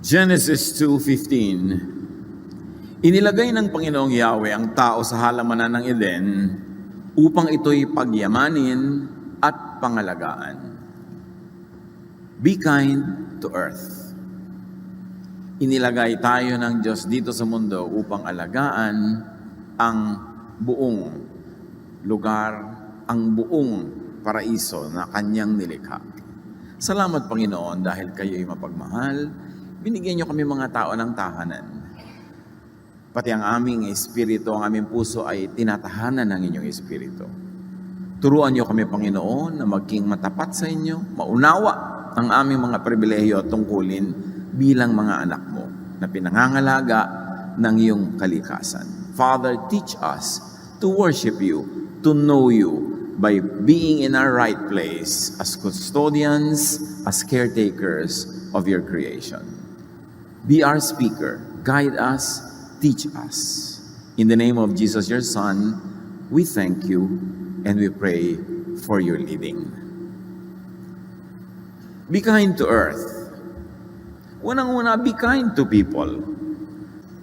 Genesis 2:15. Inilagay ng Panginoong Yahweh ang tao sa halamanan ng Eden upang ito'y pagyamanin at pangalagaan. Be kind to earth. Inilagay tayo ng Diyos dito sa mundo upang alagaan ang buong lugar, ang buong paraiso na Kanyang nilikha. Salamat, Panginoon, dahil kayo'y mapagmahal. Binigyan niyo kami mga tao ng tahanan. Pati ang aming espiritu, ang aming puso ay tinatahanan ng inyong espiritu. Turuan niyo kami, Panginoon, na maging matapat sa inyo, maunawa ang aming mga pribilehiyo at tungkulin bilang mga anak mo na pinangangalaga ng iyong kalikasan. Father, teach us to worship you, to know you, by being in our right place as custodians, as caretakers of your creation. Be our speaker, guide us, teach us. In the name of Jesus, your Son, we thank you and we pray for your leading. Be kind to earth. Unang-una, be kind to people.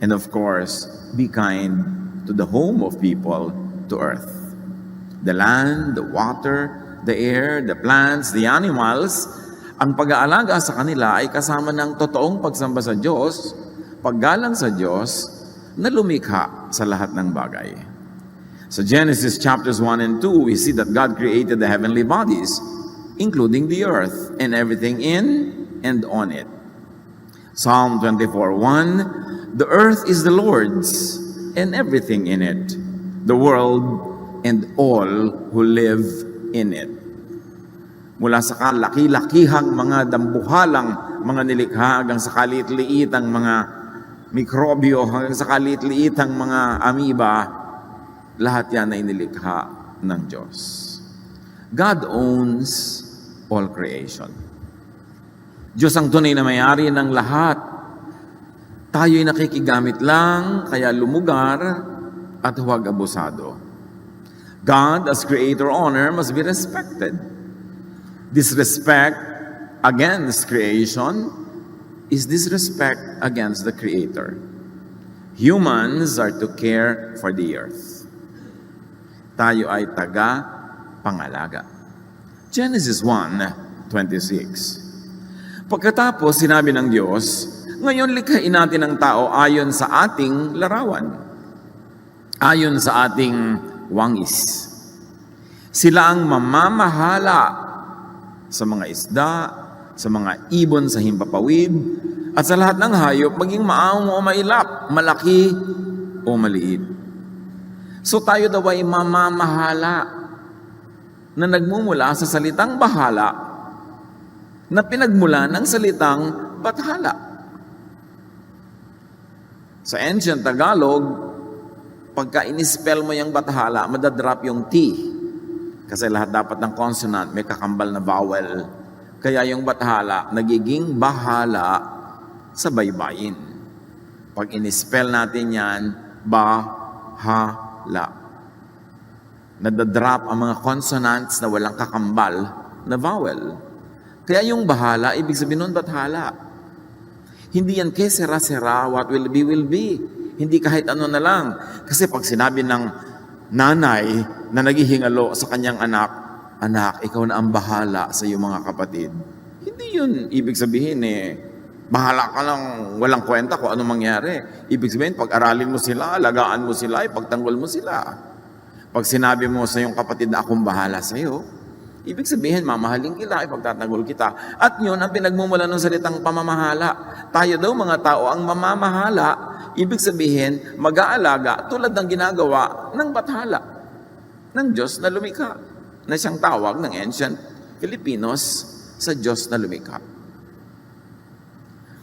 And of course, be kind to the home of people, to earth. The land, the water, the air, the plants, the animals, ang pag-aalaga sa kanila ay kasama ng totoong pagsamba sa Diyos, paggalang sa Diyos, na lumikha sa lahat ng bagay. So Genesis chapters 1 and 2, we see that God created the heavenly bodies, including the earth and everything in and on it. Psalm 24:1, the earth is the Lord's and everything in it, the world and all who live in it. Mula sa kalaki-lakihang mga dambuhalang mga nilikha hanggang sa kaliit-liitang mga mikrobyo, hanggang sa kaliit-liitang mga amoeba, lahat yan ay nilikha ng Diyos. God owns all creation. Diyos ang tunay na may-ari ng lahat. Tayo'y nakikigamit lang, kaya lumugar at huwag abusado. God, as creator owner, must be respected. Disrespect against creation is disrespect against the Creator. Humans are to care for the earth. Tayo ay taga-pangalaga. Genesis 1:26. Pagkatapos, sinabi ng Diyos, ngayon likhain natin ang tao ayon sa ating larawan, ayon sa ating wangis. Sila ang mamamahala sa mga isda, sa mga ibon sa himpapawid, at sa lahat ng hayop, maging maamo o mailap, malaki o maliit. So tayo daw ay mamamahala na nagmumula sa salitang bahala na pinagmula ng salitang bathala. Sa ancient Tagalog, pagka inispell mo yung bathala, madadrop yung T. Kasi lahat dapat ng consonant may kakambal na vowel. Kaya yung bathala, nagiging bahala sa baybayin. Pag inispell natin yan, bahala. Nadadrop ang mga consonants na walang kakambal na vowel. Kaya yung bahala, ibig sabihin nun bathala. Hindi yan ke sera-sera, what will be, will be. Hindi kahit ano na lang. Kasi pag sinabi ng nanay na naghihingalo sa kanyang anak, anak, ikaw na ang bahala sa iyong mga kapatid. Hindi yun ibig sabihin bahala ka lang, walang kwenta kung ano mangyari. Ibig sabihin, pag-aralin mo sila, alagaan mo sila, ipagtanggol mo sila. Pag sinabi mo sa iyong kapatid na akong bahala sa iyo, ibig sabihin, mamahalin kita, ipagtatanggol kita. At yun ang pinagmumula ng salitang pamamahala. Tayo daw mga tao ang mamamahala, ibig sabihin, mag-aalaga tulad ng ginagawa ng bathala ng Diyos na lumikha, na siyang tawag ng ancient Filipinos sa Diyos na lumikha.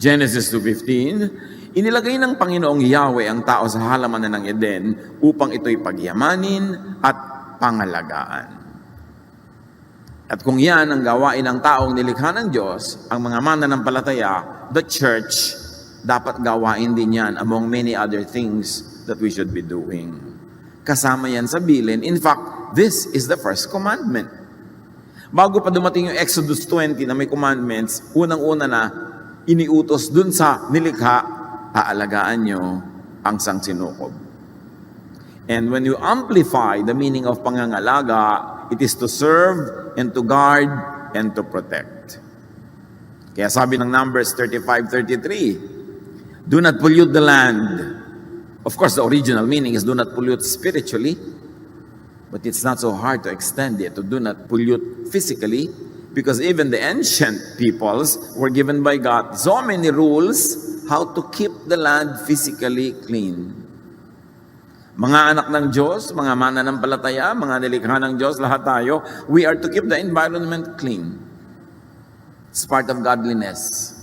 Genesis 2:15, inilagay ng Panginoong Yahweh ang tao sa halamanan ng Eden upang ito'y pagyamanin at pangalagaan. At kung yan ang gawain ng taong nilikha ng Diyos, ang mga mananampalataya, the church, dapat gawain din yan among many other things that we should be doing. Kasama yan sa bilin. In fact, this is the first commandment. Bago pa dumating yung Exodus 20 na may commandments, unang-una na, iniutos dun sa nilikha, aalagaan nyo ang sangsinukob. And when you amplify the meaning of pangangalaga, it is to serve and to guard and to protect. Kaya sabi ng Numbers 35:33, do not pollute the land. Of course, the original meaning is do not pollute spiritually, but it's not so hard to extend it to do not pollute physically, because even the ancient peoples were given by God so many rules how to keep the land physically clean. Mga anak ng Diyos, mga mananampalataya, mga nilikha ng Diyos, lahat tayo, we are to keep the environment clean. It's part of godliness.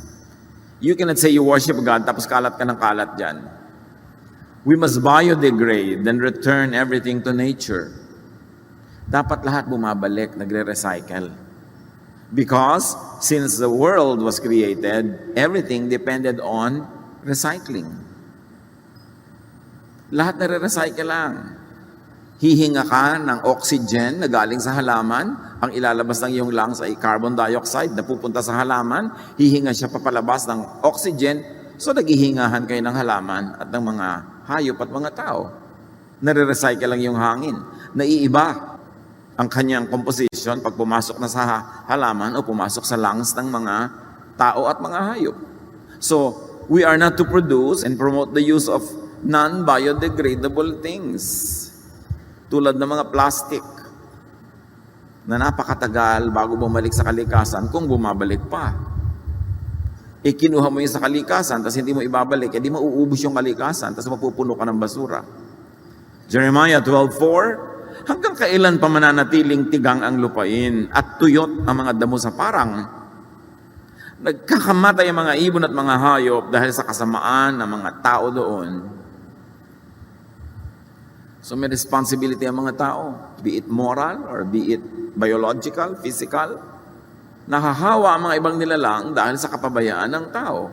You cannot say you worship God tapos kalat ka ng kalat dyan. We must biodegrade and return everything to nature. Dapat lahat bumabalik, nagre-recycle. Because since the world was created, everything depended on recycling. Lahat nare-recycle lang. Hihinga ka ng oxygen na galing sa halaman, ang ilalabas ng iyong lungs ay carbon dioxide na pupunta sa halaman, hihinga siya papalabas ng oxygen, so naghihingahan kayo ng halaman at ng mga hayop at mga tao. Nare-recycle lang yung hangin. Naiiba ang kanyang composition pag pumasok na sa halaman o pumasok sa lungs ng mga tao at mga hayop. So, we are not to produce and promote the use of non-biodegradable things. Tulad ng mga plastic na napakatagal bago bumalik sa kalikasan kung bumabalik pa. Kinuha mo yun sa kalikasan tapos hindi mo ibabalik, di mauubos yung kalikasan tapos mapupuno ka ng basura. Jeremiah 12:4, hanggang kailan pa mananatiling tigang ang lupain at tuyot ang mga damo sa parang? Nagkakamatay ang mga ibon at mga hayop dahil sa kasamaan ng mga tao doon. So may responsibility ang mga tao, be it moral or be it biological, physical. Nahahawa ang mga ibang nilalang dahil sa kapabayaan ng tao.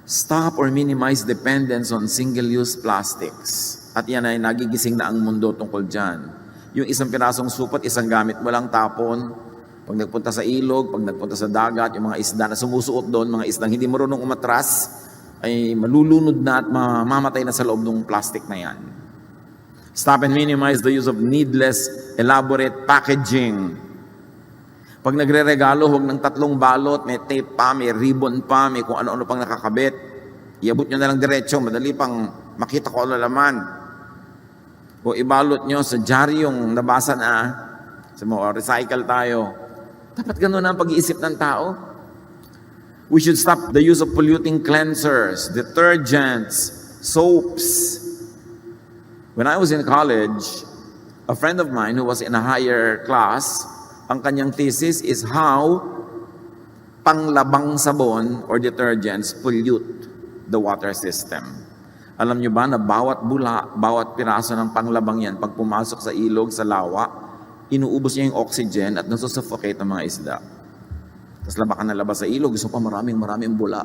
Stop or minimize dependence on single-use plastics. At yan ay nagigising na ang mundo tungkol dyan. Yung isang pirasong supot, isang gamit mo lang tapon. Pag nagpunta sa ilog, pag nagpunta sa dagat, yung mga isda na sumusuot doon, mga isdang hindi marunong umatras, ay malulunod na at mamamatay na sa loob ng plastic na yan. Stop and minimize the use of needless, elaborate packaging. Pag nagre-regalo, huwag ng 3 balot, may tape pa, may ribbon pa, may kung ano-ano pang nakakabit. Iabot nyo na lang diretso, madali pang makita ko ano laman. O ibalot nyo sa diaryong nabasa na, sa mga recycle tayo. Dapat ganun ang pag-iisip ng tao. We should stop the use of polluting cleansers, detergents, soaps. When I was in college, a friend of mine who was in a higher class, ang kanyang thesis is how panglabang sabon or detergents pollute the water system. Alam nyo ba na bawat bula, bawat piraso ng panglabang yan, pag pumasok sa ilog, sa lawa, inuubos niya yung oxygen at nasusuffocate ang mga isda. Tapos laba ka na labas sa ilog, gusto pa maraming bula.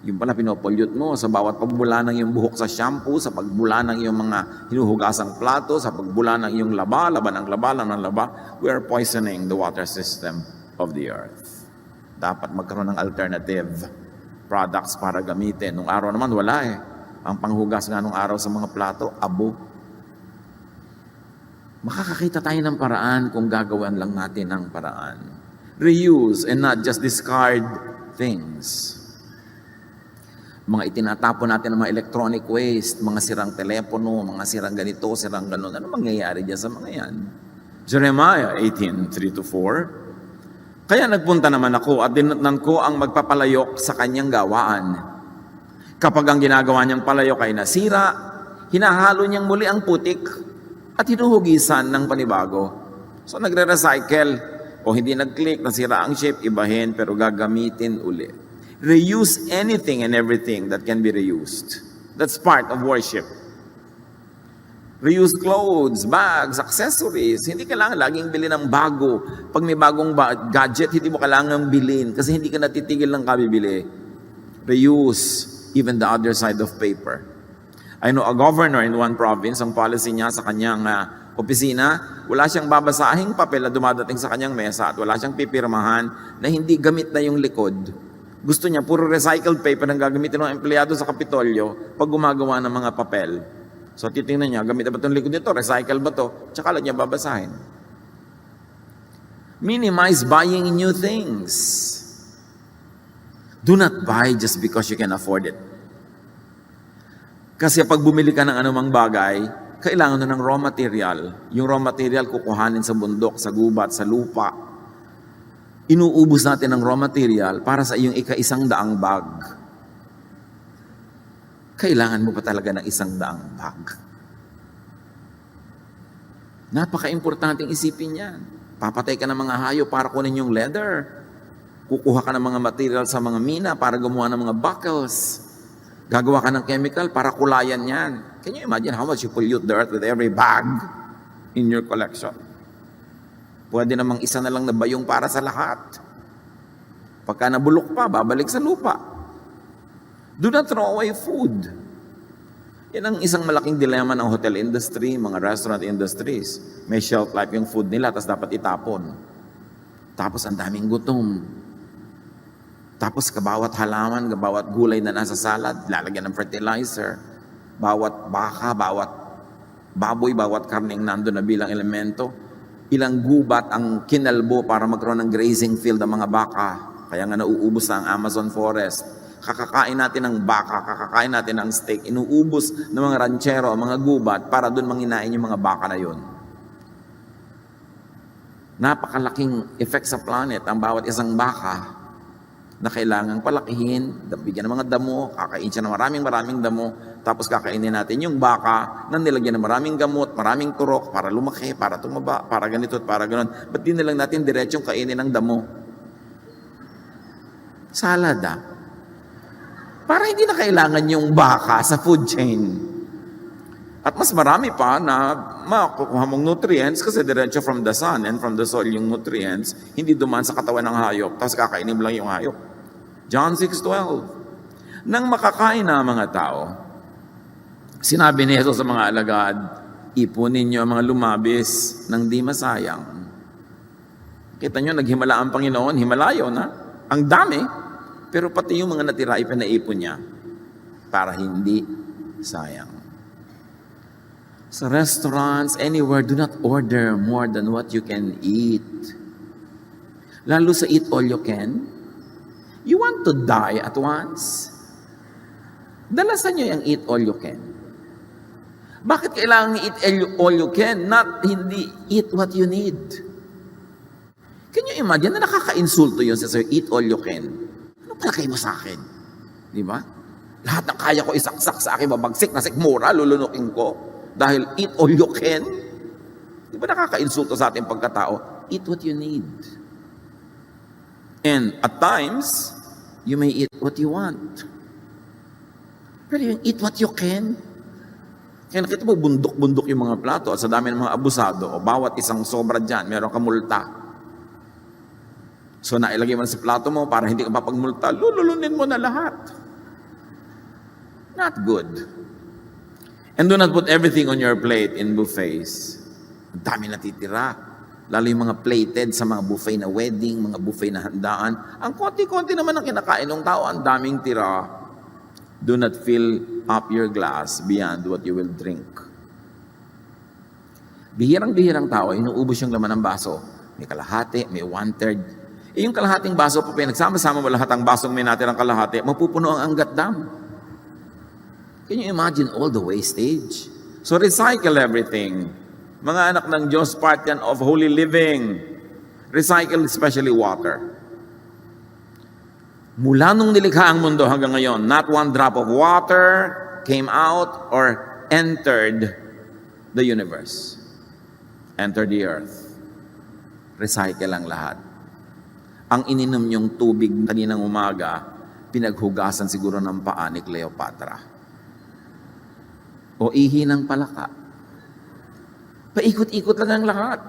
Yung pala pinopollute mo sa bawat pagbula ng iyong buhok sa shampoo, sa pagbula ng iyong mga hinuhugasang plato, sa pagbula ng iyong laba ng laba, we are poisoning the water system of the earth. Dapat magkaroon ng alternative products para gamitin. Nung araw naman, wala eh. Ang panghugas nga nung araw sa mga plato, abo. Makakakita tayo ng paraan kung gagawan lang natin ng paraan. Reuse and not just discard things. Mga itinatapon natin ng mga electronic waste, mga sirang telepono, mga sirang ganito, sirang ganon. Ano mangyayari dyan sa mga yan? Jeremiah 18:3-4. Kaya nagpunta naman ako at dinatnan ko ang magpapalayok sa kanyang gawaan. Kapag ang ginagawa niyang palayok ay nasira, hinahalo niyang muli ang putik at hinuhugisan ng panibago. So nagre-recycle o hindi nag-click, nasira ang shape, ibahin pero gagamitin uli. Reuse anything and everything that can be reused. That's part of worship. Reuse clothes, bags, accessories. Hindi kailangan laging bilhin ng bago. Pag may bagong gadget, hindi mo kailangan bilhin kasi hindi ka natitigil ng kabibili. Reuse even the other side of paper. I know a governor in one province, ang policy niya sa kanyang opisina, wala siyang babasahing papel na dumadating sa kanyang mesa at wala siyang pipirmahan na hindi gamit na yung likod. Gusto niya, puro recycled paper ang gagamitin ng empleyado sa Kapitolyo pag gumagawa ng mga papel. So titingnan niya, gamit na ba itong likod nito? Recycle ba to? Tsaka lang niya babasahin. Minimize buying new things. Do not buy just because you can afford it. Kasi pag bumili ka ng anumang bagay, kailangan na ng raw material. Yung raw material kukuhanin sa bundok, sa gubat, sa lupa. Inuubos natin ng raw material para sa iyong ika-100 bag. Kailangan mo pa talaga ng 100 bag. Napaka-importanting isipin yan. Papatay ka ng mga hayop para kunin yung leather. Kukuha ka ng mga material sa mga mina para gumawa ng mga buckles. Gagawa ka ng chemical para kulayan yan. Can you imagine how much you pollute the earth with every bag in your collection? Pwede namang isa na lang na bayong para sa lahat. Pagka nabulok pa, babalik sa lupa. Do not throw away food. Yan ang isang malaking dilema ng hotel industry, mga restaurant industries. May shelf life yung food nila, tapos dapat itapon. Tapos ang daming gutom. Tapos kabawat halaman, kabawat gulay na nasa salad, lalagyan ng fertilizer. Bawat baka, bawat baboy, bawat karneng nando na bilang elemento. Ilang gubat ang kinalbo para magkaroon ng grazing field ng mga baka. Kaya nga nauubos na ang Amazon forest. Kakakain natin ng baka, kakakain natin ng steak. Inuubos ng mga ranchero, mga gubat para doon manginain yung mga baka na yun. Napakalaking effect sa planet ang bawat isang baka na kailangang palakihin, bigyan ng mga damo, kakain siya ng maraming damo, tapos kakainin natin yung baka na nilagyan ng maraming gamot, maraming turok para lumaki, para tumaba, para ganito at para ganon. Ba't di nilang natin diretsong kainin ng damo? Salad Para hindi na kailangan yung baka sa food chain. At mas marami pa na makukuha mong nutrients kasi diretso from the sun and from the soil yung nutrients, hindi dumaan sa katawan ng hayop, tapos kakainin mo lang yung hayop. John 6:12. Nang makakain na mga tao, sinabi ni Jesus sa mga alagad, ipunin niyo ang mga lumabis ng di masayang. Kita niyo, naghimala ang Panginoon, himalayo na. Ang dami, pero pati yung mga natira ipinaipon niya para hindi sayang. Sa restaurants, anywhere, do not order more than what you can eat. Lalo sa eat all you can. You want to die at once? Dalasan nyo yung eat all you can. Bakit kailangan eat all you can, not hindi eat what you need? Can you imagine na nakaka-insulto yun sa sir, eat all you can? Ano palagay mo sa akin? Di ba? Lahat ng kaya ko isaksak sa akin, mabagsik na sikmura, lulunukin ko. Dahil eat all you can. Di ba nakaka-insulto sa ating pagkatao? Eat what you need. And at times, you may eat what you want. Pero yung eat what you can. Kaya nakita mo, bundok-bundok yung mga plato at sa dami ng mga abusado, o bawat isang sobra dyan, meron kang multa. So nailagay mo sa plato mo para hindi ka mapagmulta, lululunin mo na lahat. Not good. And do not put everything on your plate in buffets. Ang dami natitira. Lalo yung mga plated sa mga buffet na wedding, mga buffet na handaan. Ang konti-konti naman ang kinakain ng tao, ang daming tira. Do not fill up your glass beyond what you will drink. Bihirang-bihirang tao, inuubos yung laman ng baso. May kalahati, may 1/3. Yung kalahating baso, pa pinagsama-sama mo lahat ang basong may natirang kalahati, mapupuno ang Angat Dam. Can you imagine all the wastage? So recycle everything. Mga anak ng Diyos, part yan of holy living. Recycle especially water. Mula nung nilikha ang mundo hanggang ngayon, not one drop of water came out or entered the universe. Entered the earth. Recycle ang lahat. Ang ininom niyong tubig kaninang umaga, pinaghugasan siguro ng paa ni Cleopatra. O ihi ng palaka. Paikot-ikot lang ang lahat.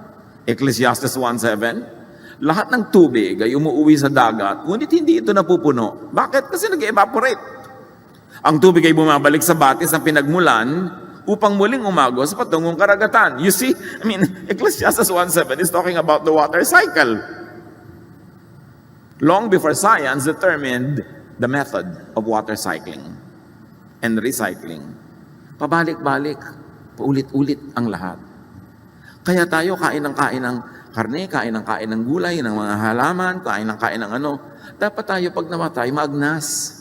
Ecclesiastes 1:7, lahat ng tubig ay umuuwi sa dagat, ngunit hindi ito napupuno. Bakit? Kasi nag-evaporate. Ang tubig ay bumabalik sa batis ng pinagmulan, upang muling umagos patungong karagatan. You see, Ecclesiastes 1:7 is talking about the water cycle. Long before science determined the method of water cycling and recycling. Pabalik-balik, paulit-ulit ang lahat. Kaya tayo kain ng karne, kain ng gulay, ng mga halaman, kain ng ano. Dapat tayo pag namatay, maagnas.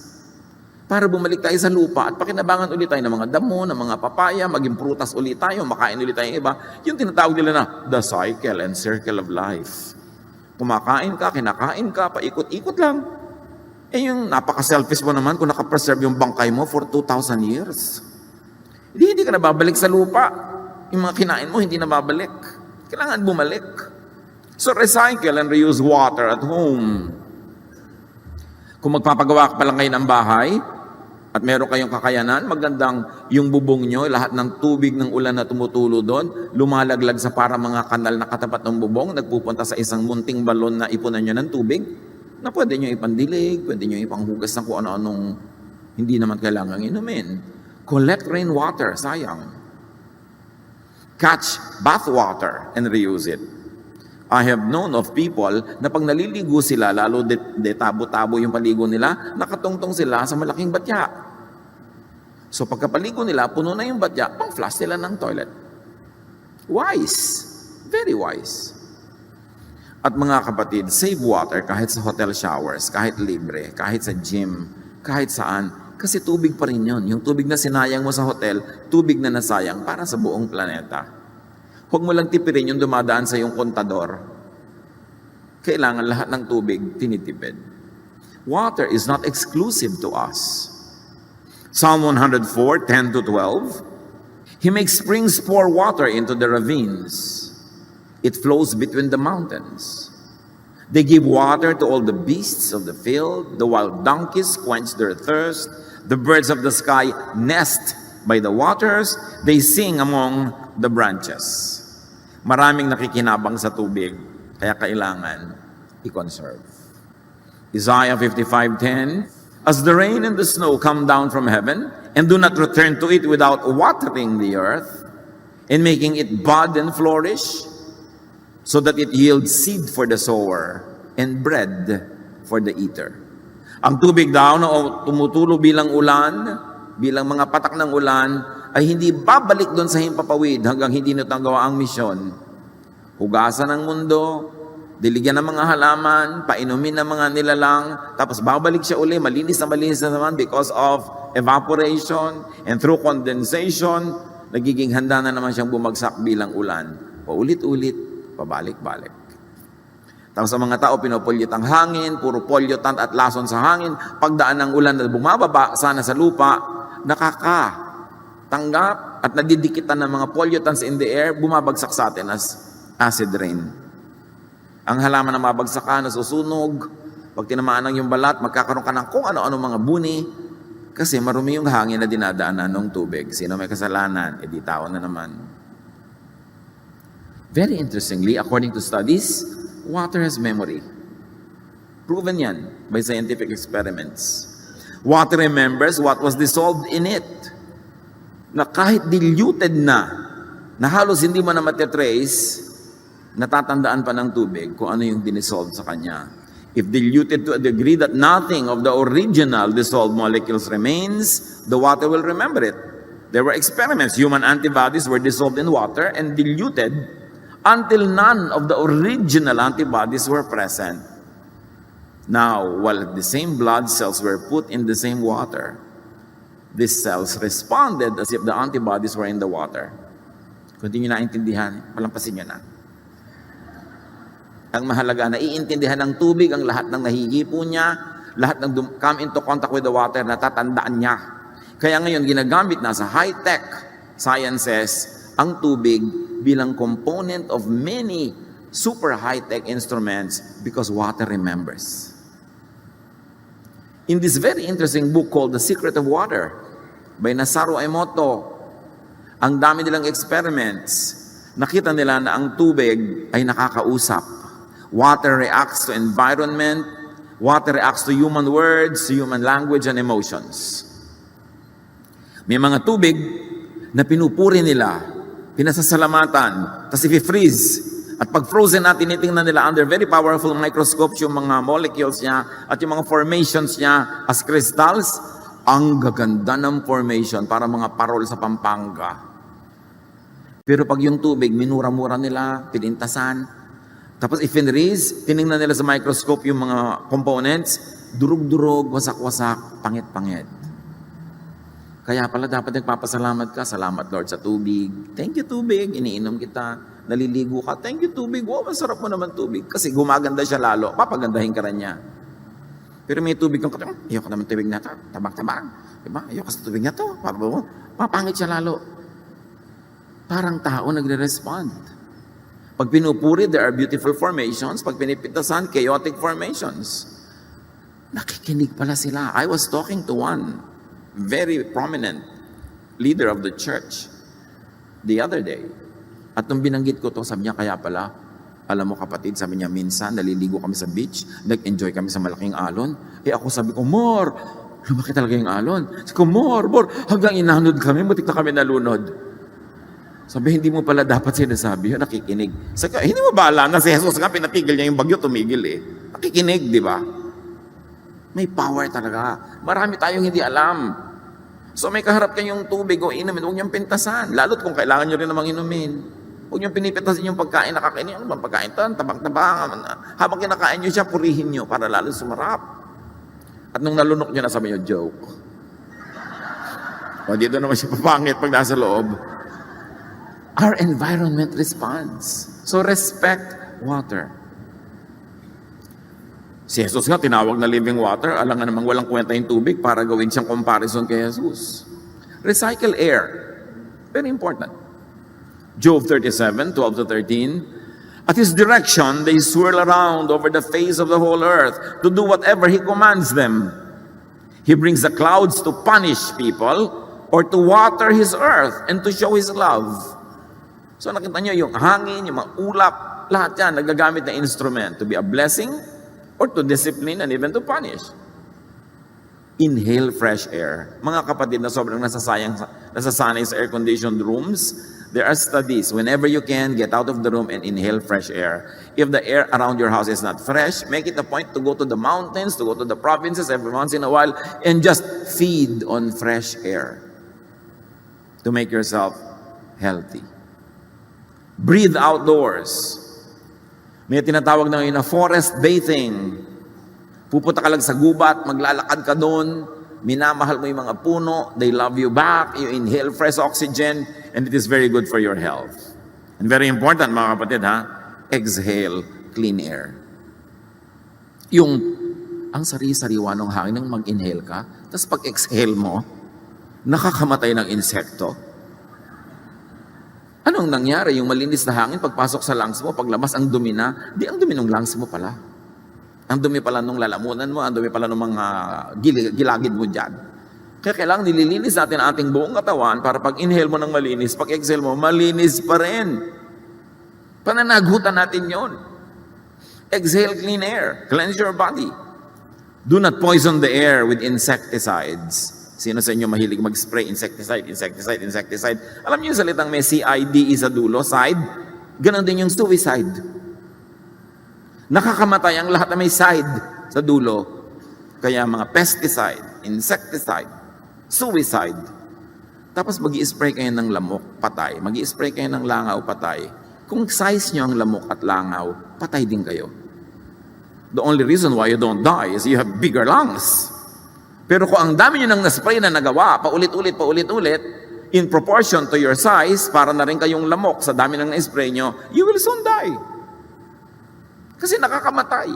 Para bumalik tayo sa lupa at pakinabangan ulit tayo ng mga damo, ng mga papaya, maging prutas ulit tayo, makain ulit tayo iba. Yung tinatawag nila na the cycle and circle of life. Kumakain ka, kinakain ka, paikot-ikot lang. Yung napaka-selfish mo naman kung nakapreserve yung bangkay mo for 2,000 years. Hindi ka na babalik sa lupa. Yung mga kinain mo, hindi na babalik. Kailangan bumalik. So recycle and reuse water at home. Kung magpapagawa ka pa lang kayo ng bahay, at meron kayong kakayanan, magandang yung bubong nyo, lahat ng tubig ng ulan na tumutulo doon, lumalaglag sa para mga kanal na katapat ng bubong, nagpupunta sa isang munting balon na ipunan nyo ng tubig, na pwede nyo ipandilig, pwede nyo ipanghugas ng kung ano-anong hindi naman kailangang inumin. Collect rainwater, sayang. Catch bath water and reuse it. I have known of people na pag naliligo sila, lalo tabo-tabo yung paligo nila, nakatungtong sila sa malaking batya. So pagkapaligo nila, puno na yung batya, pang-flush nila ng toilet. Wise. Very wise. At mga kapatid, save water kahit sa hotel showers, kahit libre, kahit sa gym, kahit saan. Kasi tubig pa rin yun. Yung tubig na sinayang mo sa hotel, tubig na nasayang para sa buong planeta. Huwag mo lang tipirin yung dumadaan sa iyong kontador. Kailangan lahat ng tubig tinitipid. Water is not exclusive to us. Psalm 104, 10-12. He makes springs pour water into the ravines. It flows between the mountains. They give water to all the beasts of the field. The wild donkeys quench their thirst. The birds of the sky nest by the waters. They sing among the branches. Maraming nakikinabang sa tubig, kaya kailangan i-conserve. Isaiah 55:10, as the rain and the snow come down from heaven, and do not return to it without watering the earth, and making it bud and flourish, so that it yields seed for the sower, and bread for the eater. Ang tubig daw na tumutulo bilang ulan, bilang mga patak ng ulan, ay hindi babalik doon sa himpapawid hanggang hindi natagawa ang misyon. Hugasan ng mundo, diligyan ng mga halaman, painumin ng mga nilalang, tapos babalik siya uli, malinis na naman because of evaporation and through condensation, nagiging handa na naman siyang bumagsak bilang ulan. Paulit-ulit, pabalik-balik. Tapos sa mga tao, pinopolyut ang hangin, puro pollutant at lason sa hangin, pagdaan ng ulan na bumababa sana sa lupa, nakakatanggap at nadidikitan ng mga pollutants in the air, bumabagsak sa atin as acid rain. Ang halaman na mabagsak ka, nasusunog, pag tinamaan ng yung balat, magkakaroon ka ng kung ano-ano mga buni, kasi marumi yung hangin na dinadaanan ng tubig. Sino may kasalanan? Di tao na naman. Very interestingly, according to studies, water has memory. Proven yan by scientific experiments. Water remembers what was dissolved in it. Na kahit diluted na halos hindi mo na matitrace, natatandaan pa ng tubig kung ano yung dinisolve sa kanya. If diluted to a degree that nothing of the original dissolved molecules remains, the water will remember it. There were experiments. Human antibodies were dissolved in water and diluted until none of the original antibodies were present. Now, while the same blood cells were put in the same water, these cells responded as if the antibodies were in the water. Kung hindi nyo naintindihan, palampasin nyo na. Ang mahalaga, naiintindihan ng tubig ang lahat ng nahihipo niya, lahat ng come into contact with the water, natatandaan niya. Kaya ngayon, ginagamit na sa high-tech sciences ang tubig bilang component of many super high-tech instruments because water remembers. In this very interesting book called The Secret of Water by Masaru Emoto, ang dami nilang experiments, nakita nila na ang tubig ay nakakausap. Water reacts to environment. Water reacts to human words, to human language and emotions. May mga tubig na pinupuri nila, pinasasalamatan, tapos i-freeze. At pag frozen natin, tinitingnan nila under very powerful microscopes yung mga molecules niya at yung mga formations niya as crystals, ang gaganda ng formation para mga parol sa Pampanga. Pero pag yung tubig, minura-mura nila, pinintasan, tapos i-freeze, tiningnan nila sa microscope yung mga components, durug-durug, wasak-wasak, pangit-pangit. Kaya pala dapat nagpapasalamat ka. Salamat Lord sa tubig. Thank you tubig. Iniinom kita. Naliligo ka. Thank you tubig. Wow, masarap mo naman tubig. Kasi gumaganda siya lalo. Papagandahin ka rin niya. Pero may tubig kang katang, ayoko naman tubig na ito. Tabang-tabang. Diba? Ayoko sa tubig na ito. Papangit siya lalo. Parang tao nagre-respond. Pag pinupuri, there are beautiful formations. Pag pinipitasan, chaotic formations. Nakikinig pala sila. I was talking to one very prominent leader of the church the other day. At nung binanggit ko to, sabi niya, kaya pala, alam mo kapatid, sabi niya, minsan naliligo kami sa beach, nag-enjoy kami sa malaking alon. Ako sabi ko, more, lumaki talaga yung alon. Sabi ko, more, hanggang inanod kami, butik na kami nalunod. Sabi, hindi mo pala dapat sinasabi yun, nakikinig. Sabi ko, hindi mo ba alam na si Jesus nga, pinatigil niya yung bagyo, tumigil eh. Nakikinig, di ba? May power talaga. Marami tayong hindi alam. So may kaharap kayong tubig o inumin, huwag niyong pintasan. Lalo't kung kailangan niyo rin namang inumin. Huwag niyong pinipitasin yung pagkain na kakainin. Ano bang pagkain ito? Tabang-tabang. Habang kinakain niyo siya, purihin niyo para lalo sumarap. At nung nalunok niyo na, sabi niyo, joke. O dito naman siya papangit pag nasa loob. Our environment responds. So respect water. Si Jesus nga, tinawag na living water. Alam nga namang walang kwenta yung tubig para gawin siyang comparison kay Jesus. Recycle air. Very important. Job 37:12-13. At His direction, they swirl around over the face of the whole earth to do whatever He commands them. He brings the clouds to punish people or to water His earth and to show His love. So nakita niyo yung hangin, yung mga ulap, lahat yan nagagamit na instrument to be a blessing or to discipline and even to punish. Inhale fresh air. Mga kapatid na sobrang nasasanay sa air-conditioned rooms, there are studies. Whenever you can, get out of the room and inhale fresh air. If the air around your house is not fresh, make it a point to go to the mountains, to go to the provinces every once in a while, and just feed on fresh air to make yourself healthy. Breathe outdoors. May tinatawag na ngayon na forest bathing. Pupunta ka lang sa gubat, maglalakad ka doon, minamahal mo yung mga puno, they love you back, you inhale fresh oxygen, and it is very good for your health. And very important mga kapatid exhale clean air. Yung, ang sari-sariwa ng hangin nang mag-inhale ka, tapos pag-exhale mo, nakakamatay ng insekto. Anong nangyari? Yung malinis na hangin, pagpasok sa lungs mo, paglabas, ang dumi na. Di, ang dumi ng lungs mo pala. Ang dumi pala nung lalamunan mo, ang dumi pala ng mga gilagid mo dyan. Kaya kailangan nililinis natin ang ating buong katawan para pag inhale mo ng malinis, pag exhale mo, malinis pa rin. Pananagutan natin yon. Exhale clean air. Cleanse your body. Do not poison the air with insecticides. Sino sa inyo mahilig mag-spray insecticide? Alam niyo yung salitang may CID sa dulo, side? Ganon din yung suicide. Nakakamatay ang lahat na may side sa dulo. Kaya mga pesticide, insecticide, suicide. Tapos mag-i-spray kayo ng lamok, patay. Mag-i-spray kayo ng langaw, patay. Kung size nyo ang lamok at langaw, patay din kayo. The only reason why you don't die is you have bigger lungs. Pero kung ang dami nyo nang na-spray na nagawa, paulit-ulit, in proportion to your size, para na rin kayong lamok sa dami nang na-spray nyo, you will soon die. Kasi nakakamatay.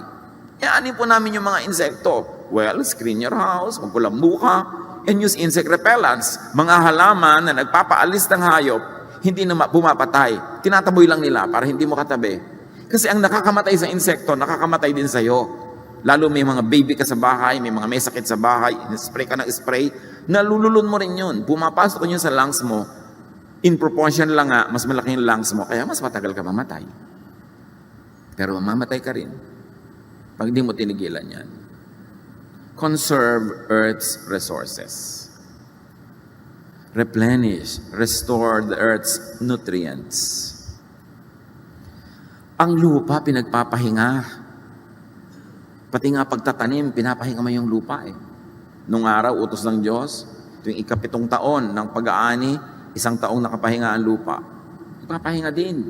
Iaanin po namin yung mga insekto. Well, screen your house, magkulambu ka, and use insect repellents. Mga halaman na nagpapaalis ng hayop, hindi na pumapatay. Tinataboy lang nila para hindi mo katabi. Kasi ang nakakamatay sa insekto, nakakamatay din sa'yo. Lalo may mga baby ka sa bahay, may mga may sakit sa bahay, spray ka ng spray, nalululun mo rin yun. Pumapasok yun sa lungs mo. In proportion lang nga, mas malaki yung lungs mo, kaya mas matagal ka mamatay. Pero mamatay ka rin pag di mo tinigilan yan. Conserve Earth's resources. replenish, restore the earth's nutrients. Ang lupa, pinagpapahinga. Pati nga pagtatanim, pinapahinga mo yung lupa eh. Nung araw, utos ng Diyos, tuwing 7 taon ng pag-aani, 1 taong nakapahinga ang lupa. Ipapahinga din.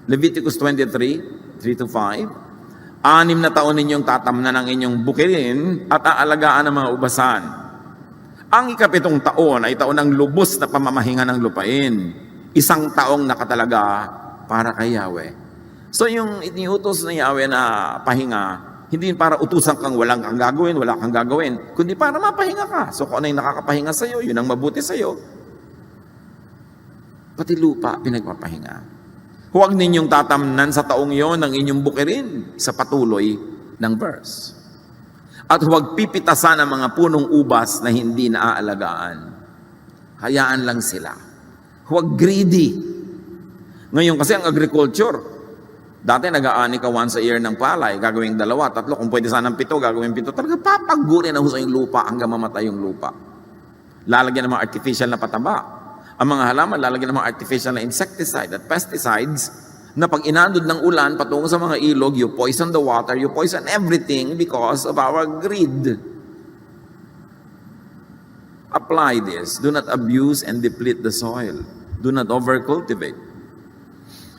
Leviticus 23, 3-5, 6 na taon ninyong tatamnan ng inyong bukirin at aalagaan ng mga ubasan. Ang 7 taon ay taon ng lubos na pamamahinga ng lupain. 1 taong nakatalaga para kay Yahweh. So yung iniutos ni Yahweh na pahinga, hindi para utusan kang wala kang gagawin, kundi para mapahinga ka. So kung ano yung nakakapahinga sa'yo, yun ang mabuti sa'yo. Pati lupa, pinagpapahinga. Huwag ninyong tatamnan sa taong yon ang inyong bukirin sa patuloy ng verse. At huwag pipitasan ang mga punong ubas na hindi naaalagaan. Hayaan lang sila. Huwag greedy. Ngayon kasi ang agriculture, dati nag-aani ka once a year ng palay, gagawing 2, 3, kung pwede sanang 7, gagawing 7. Talaga papagurin na sa yung lupa hanggang mamatay yung lupa. Lalagyan ng mga artificial na pataba. Ang mga halaman, lalagyan ng mga artificial na insecticide at pesticides na pag inandod ng ulan patungo sa mga ilog, you poison the water, you poison everything because of our greed. Apply this. Do not abuse and deplete the soil. Do not overcultivate.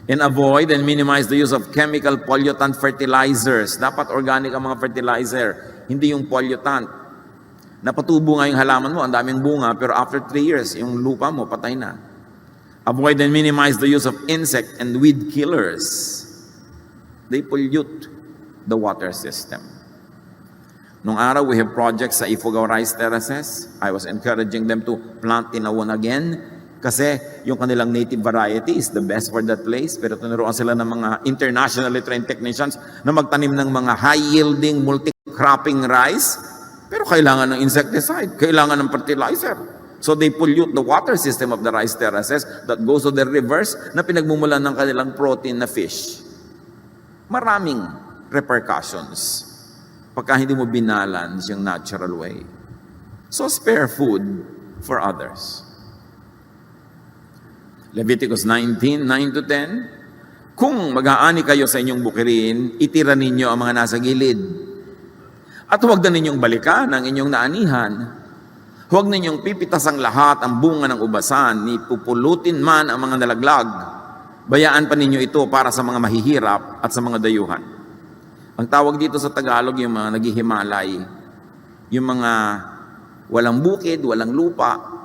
And avoid and minimize the use of chemical pollutant fertilizers. Dapat organic ang mga fertilizer, hindi yung pollutant. Napatubo nga yung halaman mo, ang daming bunga, pero after 3 years, yung lupa mo, patay na. Avoid and minimize the use of insect and weed killers. They pollute the water system. Nung araw, we have projects sa Ifugao Rice Terraces. I was encouraging them to plant tinawon again. Kasi yung kanilang native variety is the best for that place. Pero tinuruan sila ng mga internationally trained technicians na magtanim ng mga high-yielding, multi-cropping rice. Pero kailangan ng insecticide, kailangan ng fertilizer. So they pollute the water system of the rice terraces that goes to the rivers na pinagmumulan ng kanilang protein na fish. Maraming repercussions pagka hindi mo binalance yung natural way. So spare food for others. Leviticus 19, 9-10, kung mag-aani kayo sa inyong bukirin, itira ninyo ang mga nasa gilid. At huwag na ninyong balikan ang inyong naanihan. Huwag ninyong pipitas ang lahat ang bunga ng ubasan, ni pupulutin man ang mga nalaglag. Bayaan pa ninyo ito para sa mga mahihirap at sa mga dayuhan. Ang tawag dito sa Tagalog, yung mga naghihimalay, yung mga walang bukid, walang lupa,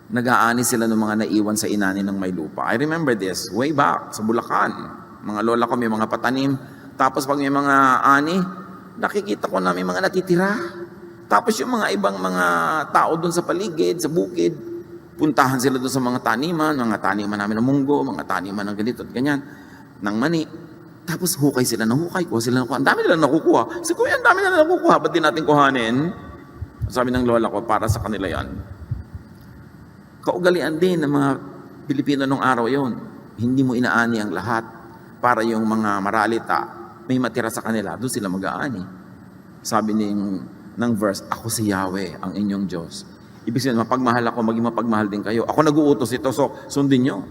nag-aani sila ng mga naiwan sa inani ng may lupa. I remember this, way back sa Bulacan. Mga lola ko may mga patanim. Tapos pag may mga ani, nakikita ko na may mga natitira. Tapos yung mga ibang mga tao doon sa paligid, sa bukid, puntahan sila doon sa mga taniman namin ng munggo, mga taniman ng ganito at ganyan, ng mani. Tapos hukay sila ng hukay, kuha sila ng kuha. Ang dami nila nakukuha. Sabi ko, ang dami nila nakukuha, ba't di natin kuhanin? Sabi ng lola ko, para sa kanila yan. Kaugalian din ng mga Pilipino nung araw yon. Hindi mo inaani ang lahat para yung mga maralita, may matira sa kanila, doon sila mag-aani. Sabi ng verse, ako si Yahweh, ang inyong Diyos. Ibig sabihin, mapagmahal ako, maging mapagmahal din kayo. Ako nag-uutos ito, so sundin nyo.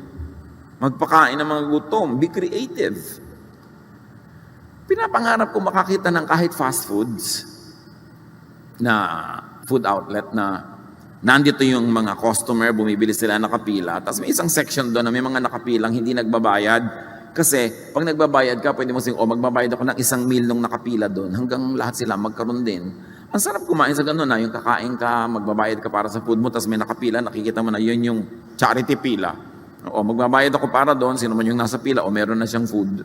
Magpakain ng mga gutom, be creative. Pinapangarap ko makakita ng kahit fast foods na food outlet na nandito yung mga customer, bumibili sila nakapila. Tapos may isang section doon na may mga nakapilang hindi nagbabayad. Kasi pag nagbabayad ka, pwede mo sing, magbabayad ako ng 1 meal nung nakapila doon hanggang lahat sila magkaroon din. Ang sarap kumain sa gano'n na yung kakain ka, magbabayad ka para sa food mo, tapos may nakapila, nakikita mo na yun yung charity pila. O magbabayad ako para doon, sino man yung nasa pila, o meron na siyang food.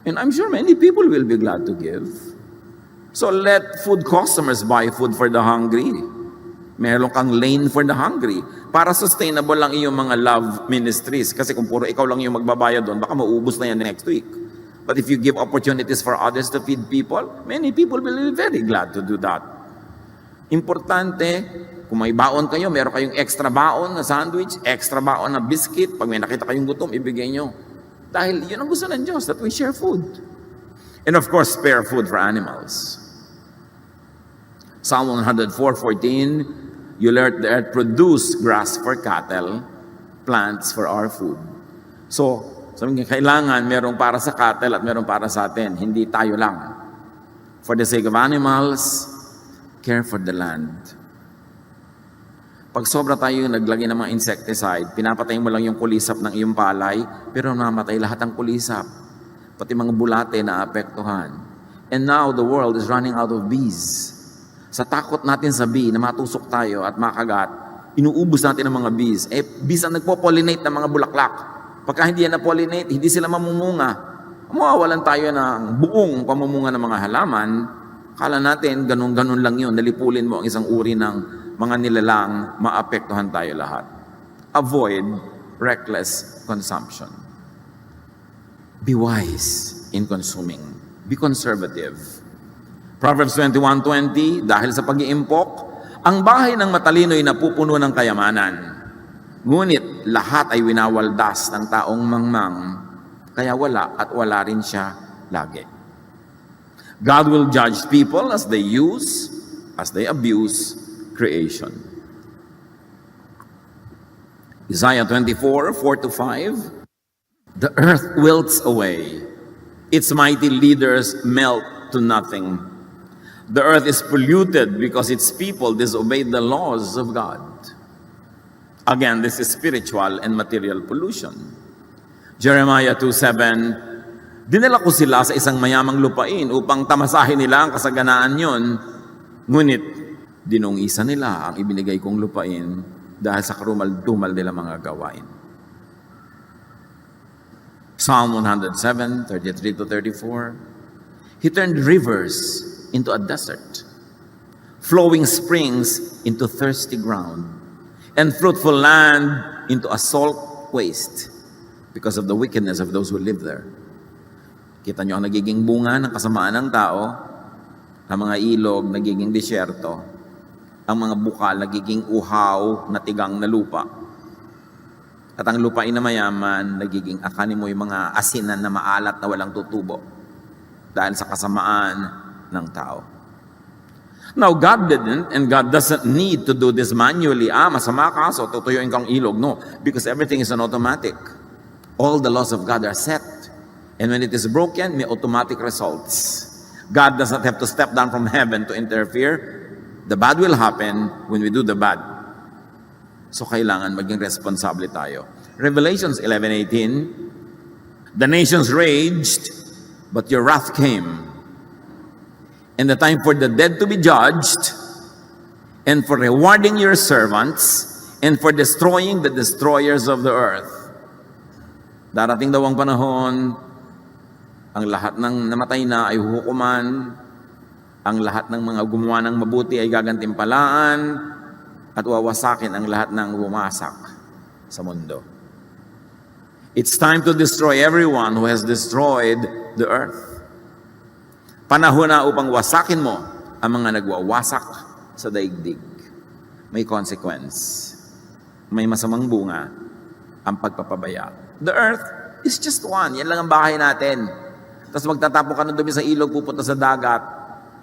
And I'm sure many people will be glad to give. So let food customers buy food for the hungry. Meron kang lane for the hungry. Para sustainable lang iyong mga love ministries. Kasi kung puro ikaw lang yung magbabayad doon, baka maubos na yan next week. But if you give opportunities for others to feed people, many people will be very glad to do that. Importante, kung may baon kayo, meron kayong extra baon na sandwich, extra baon na biscuit. Pag may nakita kayong gutom, ibigay nyo. Dahil yun ang gusto ng Diyos, that we share food. And of course, spare food for animals. Psalm 104:14, You let the earth produce grass for cattle, plants for our food. So, sabi nga, kailangan merong para sa cattle at merong para sa atin. Hindi tayo lang. For the sake of animals, care for the land. Pag sobra tayo naglagay ng mga insecticide, pinapatay mo lang yung kulisap ng iyong palay, pero namatay lahat ng kulisap. Pati mga bulate na apektuhan. And now, the world is running out of bees. Sa takot natin sa bee na matusok tayo at makagat, inuubos natin ang mga bees. Bees ang nagpo-pollinate ng mga bulaklak. Pagka hindi yan na-pollinate, hindi sila mamumunga. Mawawalan tayo ng buong pamumunga ng mga halaman. Kala natin, ganun-ganun lang yun. Nalipulin mo ang isang uri ng mga nilalang, maapektuhan tayo lahat. Avoid reckless consumption. Be wise in consuming. Be conservative. Proverbs 21:20, dahil sa pag-iimpok, ang bahay ng matalino'y napupuno ng kayamanan. Ngunit lahat ay winawaldas ng taong mangmang, kaya wala at wala rin siya lagi. God will judge people as they use, as they abuse creation. Isaiah 24:4-5, the earth wilts away, its mighty leaders melt to nothing. The earth is polluted because its people disobeyed the laws of God. Again, this is spiritual and material pollution. Jeremiah 2:7, dinala ko sila sa isang mayamang lupain upang tamasahin nila ang kasaganaan yon, ngunit dinungisa nila ang ibinigay kong lupain dahil sa karumal-dumal nila mga gawain. Psalm 107:33-34, He turned rivers into a desert, flowing springs into thirsty ground, and fruitful land into a salt waste because of the wickedness of those who live there. Kita nyo ang nagiging bunga ng kasamaan ng tao, ang mga ilog nagiging disyerto, ang mga bukal nagiging uhaw na tigang na lupa, at ang lupain na mayaman nagiging akanin mo yung mga asinan na maalat na walang tutubo dahil sa kasamaan ng tao. Now, God didn't and God doesn't need to do this manually. Masama ka, so tutuyuin kang ilog. No, because everything is an automatic. All the laws of God are set. And when it is broken, may automatic results. God does not have to step down from heaven to interfere. The bad will happen when we do the bad. So kailangan maging responsable tayo. Revelations 11:18, the nations raged, but your wrath came. And the time for the dead to be judged, and for rewarding your servants, and for destroying the destroyers of the earth. Darating daw ang panahon, ang lahat ng namatay na ay huhukuman, ang lahat ng mga gumawa ng mabuti ay gagantimpalaan, at wawasakin ang lahat ng bumasak sa mundo. It's time to destroy everyone who has destroyed the earth. Panahon na upang wasakin mo ang mga nagwawasak sa daigdig. May consequence. May masamang bunga ang pagpapabaya. The earth is just one. Yan lang ang bahay natin. Tapos magtatapo ka na dumi sa ilog, pupunta sa dagat.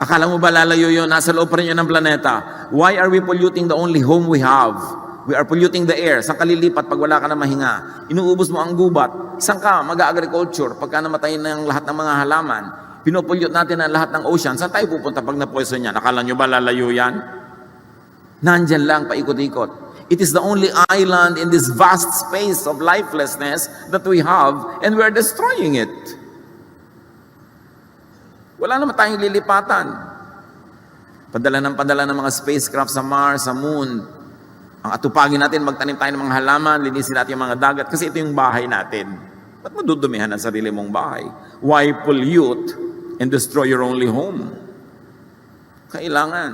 Akala mo ba lalayo yun? Nasa loob pa rin yun ng planeta. Why are we polluting the only home we have? We are polluting the air. Saan ka lilipat pag wala ka na mahinga? Inuubos mo ang gubat. Saan ka mag-agriculture pagka namatay na ang lahat ng mga halaman? Pinopollute natin ang lahat ng ocean. Saan tayo pupunta pag na-poison yan? Akala nyo ba lalayo yan? Nandyan lang, paikot-ikot. It is the only island in this vast space of lifelessness that we have, and we are destroying it. Wala naman tayong lilipatan. Padala ng mga spacecraft sa Mars, sa Moon. Ang atupagin natin, magtanim tayo ng mga halaman, linisin natin yung mga dagat, kasi ito yung bahay natin. Ba't madudumihan ang sarili mong bahay? Why pollute and destroy your only home? Kailangan.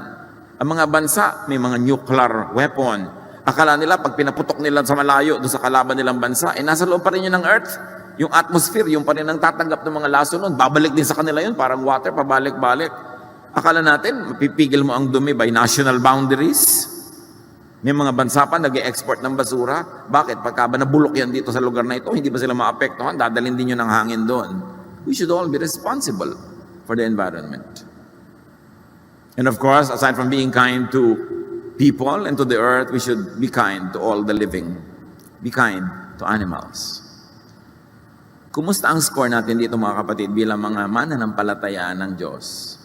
Ang mga bansa, may mga nuclear weapon. Akala nila, pag pinaputok nila sa malayo, doon sa kalaban nilang bansa, nasa loob pa rin yun ng Earth. Yung atmosphere, yung pa rin ang tatanggap ng mga laso nun. Babalik din sa kanila yun, parang water, pabalik-balik. Akala natin, mapipigil mo ang dumi by national boundaries. May mga bansa pa nag-export ng basura. Bakit? Pagka ba nabulok yan dito sa lugar na ito, hindi ba sila maapektuhan? Dadalhin din yun ng hangin doon. We should all be responsible for the environment. And of course, aside from being kind to people and to the earth, we should be kind to all the living. Be kind to animals. Kumusta ang score natin dito mga kapatid bilang mga mananampalataya ng Diyos?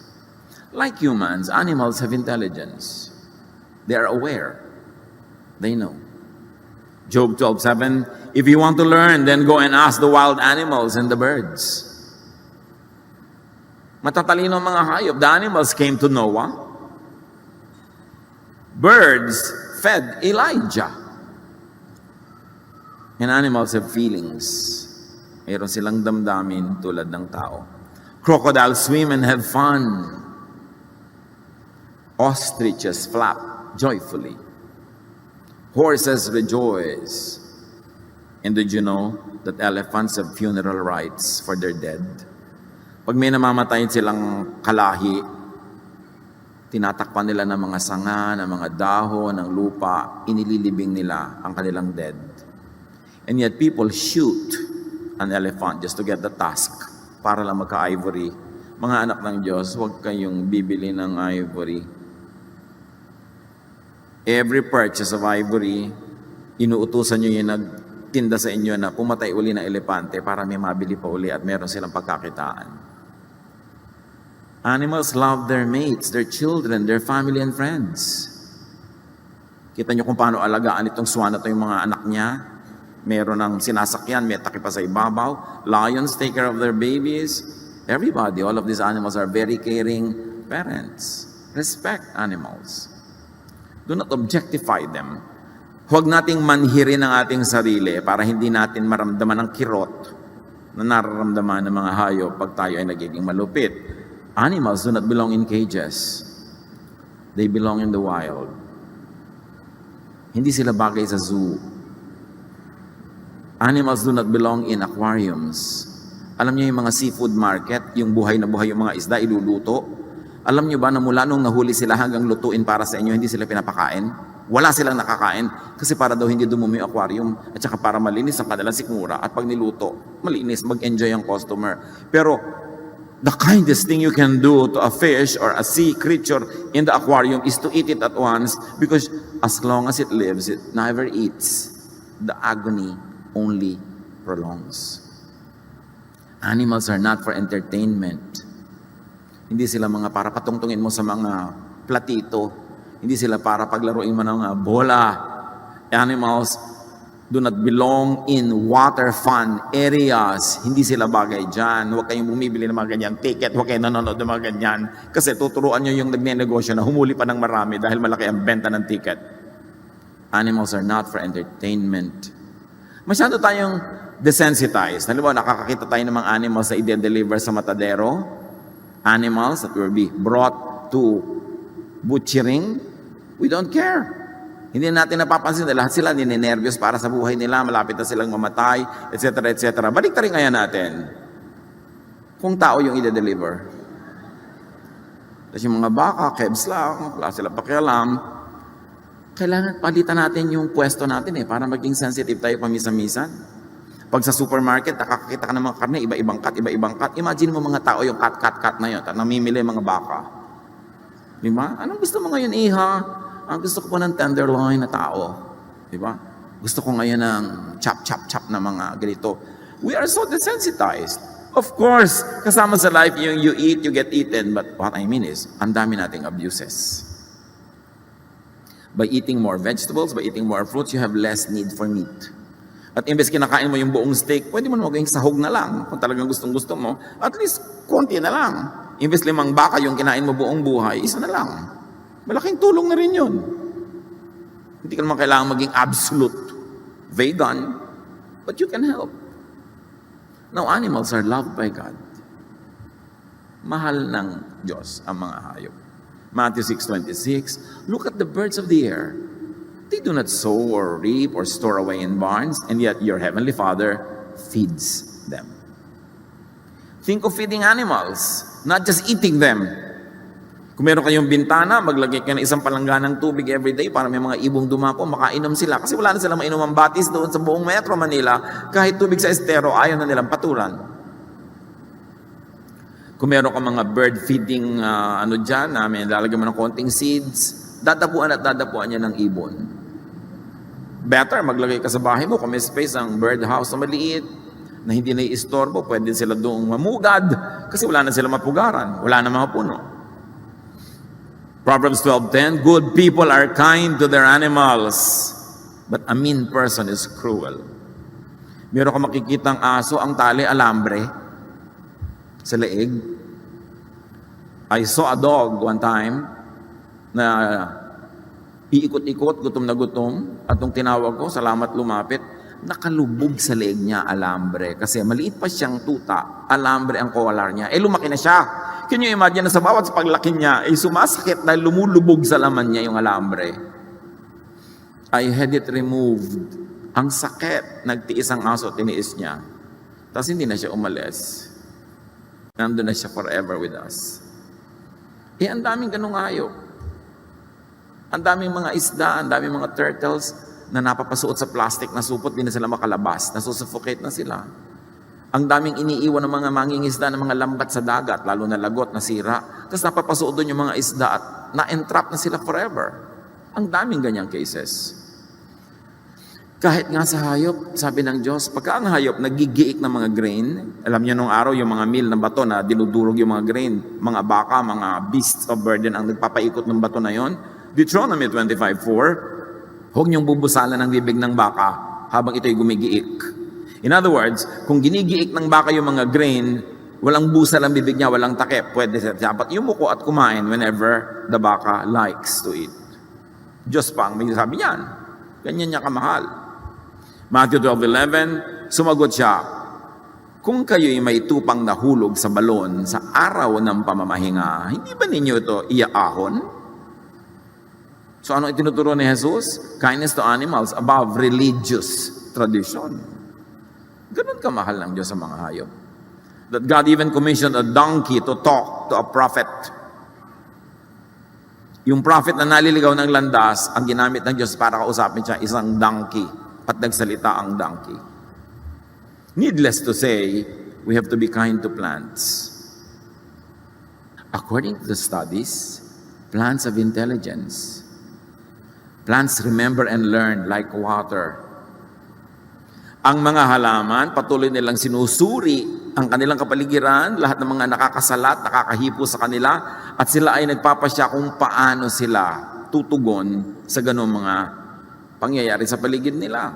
Like humans, animals have intelligence. They are aware. They know. Job 12:7, if you want to learn, then go and ask the wild animals and the birds. Matatalino ang mga hayop. The animals came to Noah. Birds fed Elijah. And animals have feelings. Mayroon silang damdamin tulad ng tao. Crocodiles swim and have fun. Ostriches flap joyfully. Horses rejoice. And did you know that elephants have funeral rites for their dead? Pag may namamatay silang kalahi, tinatakpan nila ng mga sanga, ng mga dahon, ng lupa, inililibing nila ang kanilang dead. And yet people shoot an elephant just to get the tusk para lang magka-ivory. Mga anak ng Diyos, huwag kayong bibili ng ivory. Every purchase of ivory, inuutusan nyo yung nagtinda sa inyo na pumatay uli ng elepante para may mabili pa uli at meron silang pagkakitaan. Animals love their mates, their children, their family and friends. Kita nyo kung paano alagaan itong swan na ito yung mga anak niya. Meron ng sinasakyan, may takip pa sa ibabaw. Lions take care of their babies. Everybody, all of these animals are very caring parents. Respect animals. Do not objectify them. Huwag nating manhirin ang ating sarili para hindi natin maramdaman ang kirot na nararamdaman ng mga hayop pag tayo ay nagiging malupit. Animals do not belong in cages. They belong in the wild. Hindi sila bagay sa zoo. Animals do not belong in aquariums. Alam niyo yung mga seafood market, yung buhay na buhay yung mga isda, iluluto. Alam niyo ba na mula nung nahuli sila hanggang lutuin para sa inyo, hindi sila pinapakain? Wala silang nakakain kasi para daw hindi dumumi yung aquarium at saka para malinis ang kanilang sikmura at pag niluto, malinis, mag-enjoy ang customer. Pero the kindest thing you can do to a fish or a sea creature in the aquarium is to eat it at once because as long as it lives, it never eats. The agony only prolongs. Animals are not for entertainment. Hindi sila mga para patungtungin mo sa mga platito. Hindi sila para paglaruin mo ng bola. Animals do not belong in water fun areas. Hindi sila bagay dyan. Huwag kayong bumibili ng mga ganyan ticket. Huwag kayong nanonood ng mga ganyan. Kasi tuturuan nyo yung nagnenegosyo na humuli pa ng marami dahil malaki ang benta ng ticket. Animals are not for entertainment. Masyado tayong desensitized. Halimbawa, nakakakita tayo ng mga animals na i-deliver sa matadero. Animals that will be brought to butchering. We don't care. Hindi natin napapansin na lahat sila ninenervyos para sa buhay nila, malapit na silang mamatay, etc. etc. Balik tayo ngayon natin. Kung tao yung i-deliver. Tapos yung mga baka, kebs lang, wala sila pakialam. Kailangan palitan natin yung pwesto natin para maging sensitive tayo pamisa-misan. Pag sa supermarket, nakakakita ka ng mga karne, iba-ibang cut, iba-ibang cut. Imagine mo mga tao yung cut na yun, at namimili mga baka. Di ba? Anong gusto mo ngayon, iha? Ang gusto ko po ng tenderloin na tao. Di ba? Gusto ko ngayon ng chop na mga ganito. We are so desensitized. Of course, kasama sa life, yung you eat, you get eaten. But what I mean is, ang dami nating abuses. By eating more vegetables, by eating more fruits, you have less need for meat. At imbes kinakain mo yung buong steak, pwede mo na maging sahog na lang. Kung talagang gustong-gusto mo, at least konti na lang. Imbes 5 baka yung kinain mo buong buhay, 1 na lang. Malaking tulong na rin yun. Hindi ka naman kailangan maging absolute vegan, but you can help. Now, animals are loved by God. Mahal ng Diyos ang mga hayop. Matthew 6:26, look at the birds of the air. They do not sow or reap or store away in barns, and yet your heavenly Father feeds them. Think of feeding animals, not just eating them. Kung meron kayong bintana, maglagay kayo ng isang palangganang tubig every day para may mga ibong dumapo, makainom sila. Kasi wala na silang mainom ang batis doon sa buong Metro Manila. Kahit tubig sa estero, ayaw na nilang patulan. Kung meron ka mga bird feeding dyan, may lalagyan mo ng konting seeds, dadapuan at dadapuan niya ng ibon. Better, maglagay ka sa bahay mo kung may space ang birdhouse na maliit, na hindi na iistorbo, pwede sila doong mamugad kasi wala na sila mapugaran, wala na mga puno. Proverbs 12:10, good people are kind to their animals, but a mean person is cruel. Meron ka makikitang aso, ang tali, alambre, sa leeg. I saw a dog one time na iikot-ikot, gutom na gutom, at nung tinawag ko, salamat lumapit, nakalubog sa leeg niya, alambre. Kasi maliit pa siyang tuta, alambre ang collar niya. Lumaki na siya. Can you imagine na sa bawat paglaki niya, sumasakit dahil lumulubog sa laman niya yung alambre. I had it removed. Ang sakit, nagtiis ang aso, tiniis niya. Tapos hindi na siya umalis. Nandun na siya forever with us. Ang daming ganung hayop. Ang daming mga isda, ang daming mga turtles na napapasuot sa plastic na supot, di na sila makalabas, nasusuffocate na sila. Ang daming iniiwan ng mga mangingisda ng mga lambat sa dagat, lalo na lagot, nasira. Tapos napapasuot doon yung mga isda at na-entrap na sila forever. Ang daming ganyang cases. Kahit nga sa hayop, sabi ng Diyos, pagka ang hayop nagigiik ng mga grain, alam niyo nung araw yung mga meal ng bato na dinudurog yung mga grain, mga baka, mga beasts of burden ang nagpapaikot ng bato na yon. Deuteronomy 25:4, huwag niyong bubusalan ang bibig ng baka habang ito'y gumigiik. In other words, kung ginigiik ng baka yung mga grain, walang busal ang bibig niya, walang takip, pwede dapat yumuko at kumain whenever the baka likes to eat. Diyos pa ang may sabi niyan. Ganyan niya kamahal. Matthew 12:11, sumagot siya, kung kayo'y may tupang nahulog sa balon sa araw ng pamamahinga, hindi ba ninyo ito iaahon? So ano itinuturo ni Jesus? Kindness to animals above religious tradition. Ganun kamahal ng Diyos sa mga hayop. That God even commissioned a donkey to talk to a prophet. Yung prophet na naliligaw ng landas, ang ginamit ng Diyos para kausapin siya, isang donkey. At nagsalita ang donkey. Needless to say, we have to be kind to plants. According to the studies, plants have intelligence. Plants remember and learn like water. Ang mga halaman, patuloy nilang sinusuri ang kanilang kapaligiran, lahat ng mga nakakasalat, nakakahipo sa kanila, at sila ay nagpapasya kung paano sila tutugon sa ganung mga pangyayari sa paligid nila.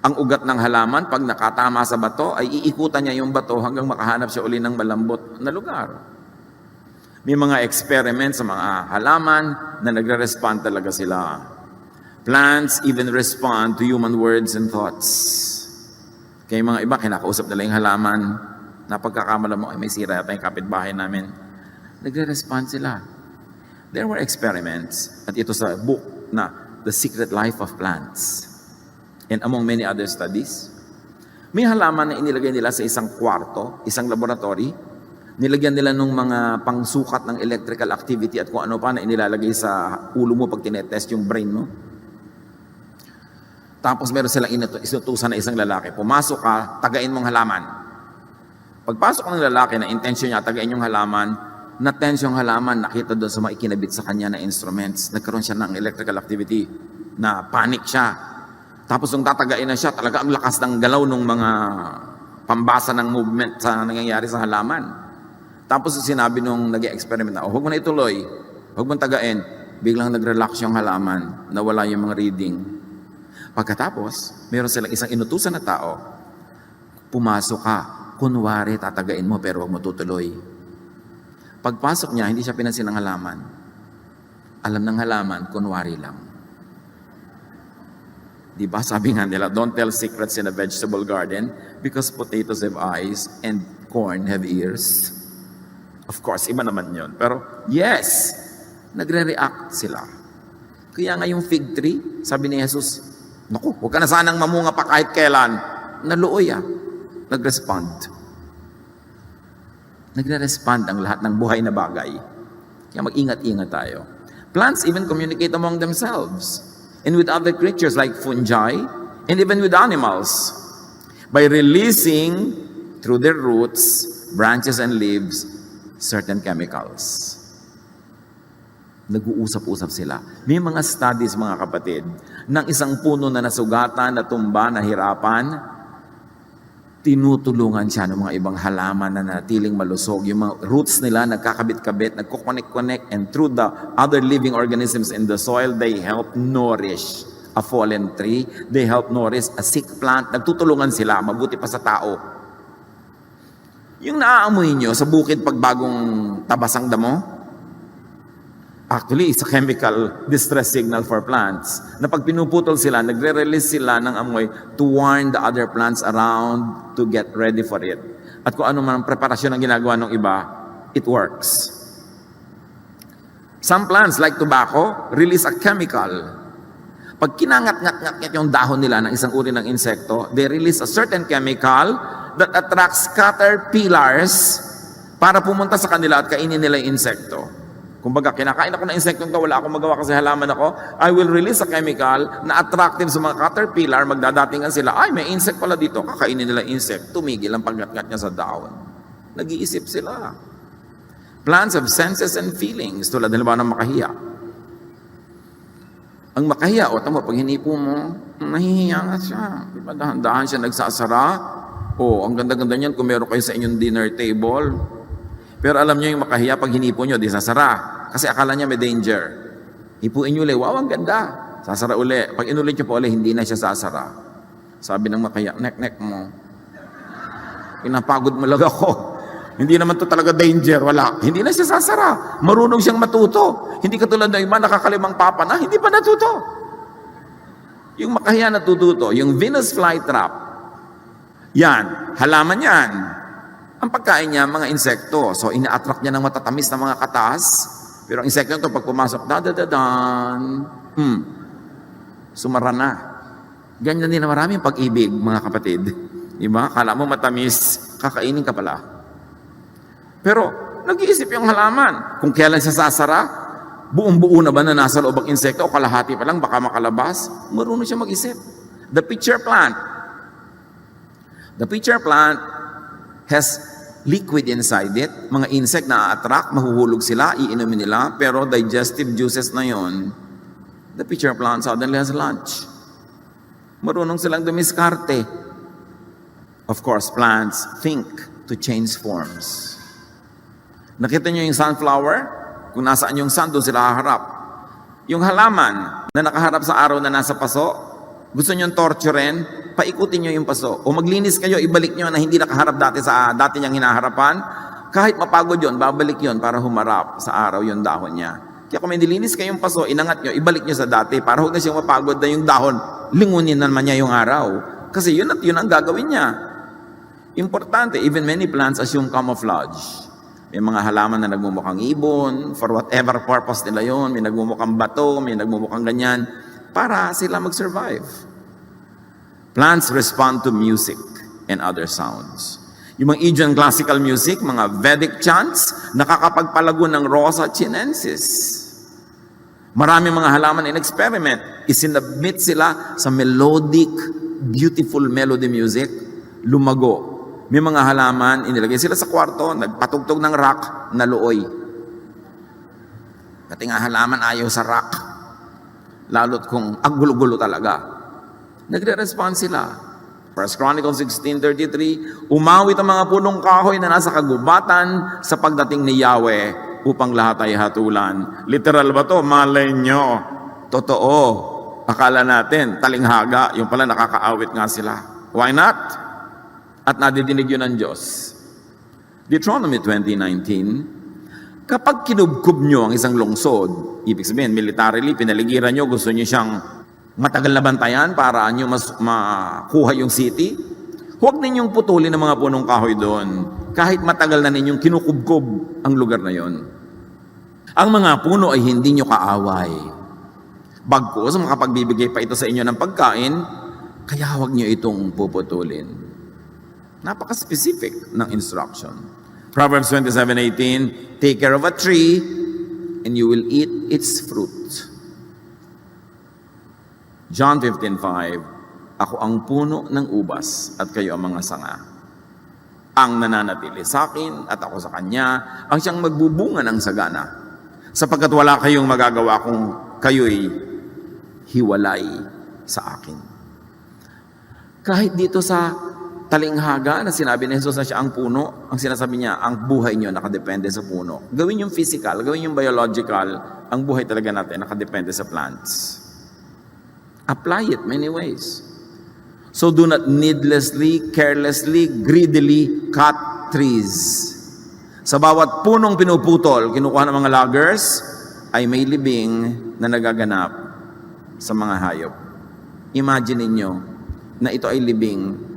Ang ugat ng halaman, pag nakatama sa bato, ay iikutan niya yung bato hanggang makahanap siya uli ng malambot na lugar. May mga experiment sa mga halaman na nagre-respond talaga sila. Plants even respond to human words and thoughts. Kaya mga iba, kinakausap nila yung halaman, na pagkakamala mo, ay may sira yata yung kapitbahay namin. Nagre-respond sila. There were experiments, at ito sa book na The Secret Life of Plants. And among many other studies, may halaman na inilagay nila sa isang kwarto, isang laboratory. Nilagyan nila ng mga pangsukat ng electrical activity at kung ano pa na inilalagay sa ulo mo pag tinetest yung brain mo. Tapos meron silang inutusan na isang lalaki. Pumasok ka, tagain mong halaman. Pagpasok ng lalaki na intensyon niya, tagain yung halaman, na-tense yung halaman, nakita doon sa mga ikinabit sa kanya na instruments. Nagkaroon siya ng electrical activity na panic siya. Tapos nung tatagain na siya, talaga ang lakas ng galaw ng mga pambasa ng movement sa nangyayari sa halaman. Tapos sinabi nung nag-experiment na, huwag mo na ituloy, huwag mo tagain. Biglang nag-relax yung halaman, nawala yung mga reading. Pagkatapos, meron silang isang inutusan na tao, pumasok ka, kunwari tatagain mo pero huwag mo tutuloy. Pagpasok niya, hindi siya pinansin ng halaman. Alam ng halaman, kunwari lang. Diba? Sabi nga nila, don't tell secrets in a vegetable garden because potatoes have eyes and corn have ears. Of course, iba naman yun. Pero yes, nagre-react sila. Kaya nga yung fig tree, sabi ni Jesus, naku, huwag ka na sanang mamunga pa kahit kailan. Naluoy nag-respond. Nagre-respond ang lahat ng buhay na bagay. Kaya mag-ingat-ingat tayo. Plants even communicate among themselves and with other creatures like fungi and even with animals by releasing through their roots, branches, and leaves certain chemicals. Nag-uusap-usap sila. May mga studies, mga kapatid, ng isang puno na nasugatan, natumba, nahirapan, tinutulungan siya ng mga ibang halaman na natiling malusog. Yung mga roots nila nagkakabit-kabit, nagkukonek-connect, and through the other living organisms in the soil, they help nourish a fallen tree. They help nourish a sick plant. Nagtutulungan sila, mabuti pa sa tao. Yung naaamoy nyo sa bukid pag bagong tabas ang damo, actually, it's a chemical distress signal for plants na pag pinuputol sila, nagre-release sila ng amoy to warn the other plants around to get ready for it. At kung ano man ang preparasyon ang ginagawa ng iba, it works. Some plants, like tobacco, release a chemical. Pag kinangat-ngat-ngat yung dahon nila ng isang uri ng insekto, they release a certain chemical that attracts caterpillars para pumunta sa kanila at kainin nila yung insekto. Kumbaga, kinakain ako ng insektong to, wala akong magawa kasi halaman ako, I will release a chemical na attractive sa mga caterpillar, magdadatingan sila, ay, may insect pala dito, kakainin nila insect, tumigil ang paggat-gat niya sa dahon. Nag-iisip sila. Plants have senses and feelings, tulad ng makahiya. Ang makahiya, o tama, pag hinipo mo, nahihiya nga siya. Diba, dahan-dahan siya nagsasara. O, ang ganda-ganda niyan kung meron kayo sa inyong dinner table. Pero alam niyo yung makahiya, pag hinipo niyo, di sasara. Kasi akala niya may danger. Hipuin niyo ulit, wow, ang ganda. Sasara uli. Pag inulit niyo pa uli, hindi na siya sasara. Sabi ng makahiya, nek-nek mo. Pinapagod mo lang ako. Hindi naman to talaga danger, wala. Hindi na siya sasara. Marunong siyang matuto. Hindi katulad ng iba, nakakalimang papa na, hindi pa natuto. Yung makahiya natututo, yung Venus flytrap, yan, halaman yan. Ang pagkain niya, mga insekto. So, ina-attract niya ng matatamis na mga katas. Pero ang insekto ito, pag pumasok, da-da-da-dan, sumara na. Ganyan din na maraming pag-ibig, mga kapatid. Diba? Kala mo matamis, kakainin ka pala. Pero, nag-iisip yung halaman. Kung kailan siya sasara, buong-buo na ba na nasa loob ang insekto o kalahati pa lang, baka makalabas, marunong siya mag-isip. The pitcher plant. The pitcher plant has liquid inside it. Mga insect na attract, mahuhulog sila, iinumin nila, pero digestive juices na yon, the pitcher plant suddenly has lunch. Marunong silang dumiskarte. Of course, plants think to change forms. Nakita niyo yung sunflower? Kung nasaan yung sun, doon sila haharap. Yung halaman na nakaharap sa araw na nasa paso, gusto niyong torturen, paikutin niyo yung paso. O maglinis kayo, ibalik niyo na hindi nakaharap dati niyang hinaharapan. Kahit mapagod yon, babalik yon para humarap sa araw yung dahon niya. Kaya kung may nilinis kayong paso, inangat niyo, ibalik niyo sa dati para huwag na siyang mapagod na yung dahon, lingunin naman niya yung araw. Kasi yun at yun ang gagawin niya. Importante, even many plants assume camouflage. May mga halaman na nagmumukhang ibon, for whatever purpose nila yon, may nagmumukhang bato, may nagmumukhang ganyan, para sila mag-survive. Plants respond to music and other sounds. Yung mga Indian classical music, mga Vedic chants, nakakapagpalago ng Rosa chinensis. Maraming mga halaman in experiment, isinabmit sila sa melodic, beautiful melody music, lumago. May mga halaman, inilagay sila sa kwarto, nagpatugtog ng rock, naluoy. Kasi nga halaman ayaw sa rock. Lalo't kung gulo-gulo talaga. Nagre-respond sila. 1 Chronicles 16:33, umawit ang mga punong kahoy na nasa kagubatan sa pagdating ni Yahweh upang lahat ay hatulan. Literal ba to? Malay nyo. Totoo. Akala natin, talinghaga, yung pala nakakaawit nga sila. Why not? At nadidinig yun ng Diyos. Deuteronomy 20:19, kapag kinubkob nyo ang isang lungsod, ibig sabihin, militarily, pinaligiran nyo, gusto nyo siyang matagal na bantayan para nyo makuha yung city, huwag ninyong putulin ang mga punong kahoy doon. Kahit matagal na ninyong kinukubkob ang lugar na yon. Ang mga puno ay hindi nyo kaaway. Bagkus, makapagbibigay pa ito sa inyo ng pagkain, kaya huwag nyo itong puputulin. Napaka-specific ng instruction. Proverbs 27:18, take care of a tree and you will eat its fruit. John 15:5, ako ang puno ng ubas at kayo ang mga sanga. Ang nananatili sa akin at ako sa kanya, ang siyang magbubunga ng sagana. sapagkat wala kayong magagawa kung kayo'y hiwalay sa akin. Kahit dito sa talinghaga na sinabi ni Jesus na siya ang puno, ang sinasabi niya, ang buhay niyo nakadepende sa puno. Gawin yung physical, gawin yung biological, ang buhay talaga natin nakadepende sa plants. Apply it many ways. So do not needlessly, carelessly, greedily cut trees. Sa bawat punong pinuputol, kinukuha ng mga loggers, ay may libing na nagaganap sa mga hayop. Imagine ninyo na ito ay libing.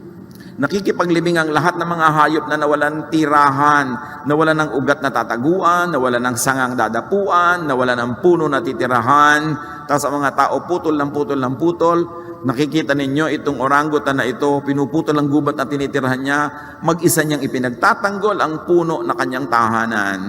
Nakikipaglibing ang lahat ng mga hayop na nawalan tirahan, nawalan ng ugat na tataguan, nawalan ng sangang dadapuan, nawalan ng puno na titirahan, tapos ang mga tao putol ng putol ng putol. Nakikita ninyo itong orangutan na ito, pinuputol ang gubat na tinitirahan niya, mag-isa niyang ipinagtatanggol ang puno na kanyang tahanan